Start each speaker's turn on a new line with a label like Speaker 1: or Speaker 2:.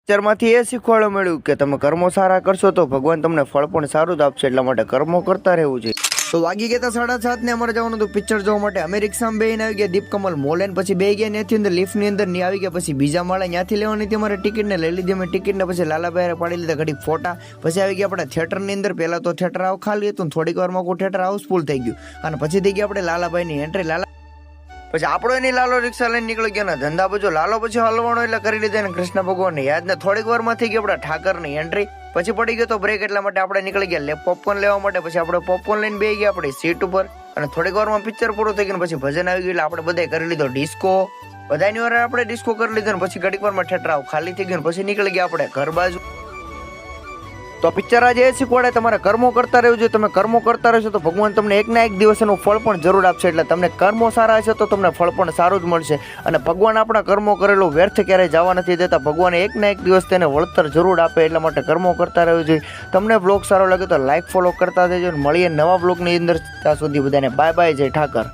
Speaker 1: પિક્ચરમાંથી એ શીખવાડવા મળ્યું કે તમે કર્મો સારા કરશો તો ભગવાન તમને ફળ પણ સારું જ આપશે, એટલા માટે કર્મો કરતા રહેવું જોઈએ. તો વાગી ગયા 7:30 ને અમારે જવાનું હતું પિક્ચર જોવા માટે. અમે રિક્ષામાં બેહીને આવી ગયા દીપકમલ મોલ ને પછી બે ગયા ત્યાંથી અંદર લિફ્ટની અંદર ની આવી ગયા. પછી બીજા માળે ત્યાંથી લેવાની હતી અમારે ટિકિટ ને લઈ લીધી અમે ટિકિટ ને પછી લાલાભાઈ પાડી લીધા ઘડીક ફોટા. પછી આવી ગયા આપણે થિયેટરની અંદર. પહેલા તો થિયેટર આવ ખાલી હતું, થોડીક વારમાં કોઈ થિયેટર હાઉસફુલ થઈ ગયું અને પછી થઈ ગયા આપણે લાલાભાઈની એન્ટ્રી. પછી આપણો એની લાલો રિક્ષા લઈને નીકળી ગયો ને ધંધા બજો લાલો પછી હલવાનો એટલે કરી લીધા ને કૃષ્ણ ભગવાનને યાદ ને થોડીક વારમાં થઈ ગઈ આપણા ઠાકરની એન્ટ્રી. પછી પડી ગયો તો બ્રેક, એટલા માટે આપણે નીકળી ગયા પોપકોર્ન લેવા માટે. પછી આપણે પોપકોર્ન લઈને બેસી ગયા આપણી સીટ ઉપર અને થોડીક વારમાં પિક્ચર પૂરું થઈ ગયું. પછી ભજન આવી ગયું એટલે આપણે બધાએ કરી લીધો ડિસ્કો. બધાની વાર આપણે ડિસ્કો કરી લીધો ને પછી ઘડીક વારમાં થિયેટર આવ ખાલી થઈ ગયું. પછી નીકળી ગયા આપણે ઘર બાજુ. તો પિક્ચર આજે એ શીખવાડે તમારે કર્મો કરતા રહેવું જોઈએ. તમે કર્મો કરતા રહેશો તો ભગવાન તમને એક ના એક દિવસ એનું ફળ પણ જરૂર આપશે. એટલે તમને કર્મો સારા હશે તો તમને ફળ પણ સારું જ મળશે. અને ભગવાન આપણા કર્મો કરેલું વ્યર્થ ક્યારેય જવા નથી દેતા. ભગવાન એક ના એક દિવસ તેને વળતર જરૂર આપે, એટલા માટે કર્મો કરતા રહેવું જોઈએ. તમને બ્લોગ સારો લાગે તો લાઈક ફોલો કરતા જજો. મળીએ નવા બ્લોગની અંદર. ત્યાં સુધી બધાને બાય બાય, જય ઠાકર.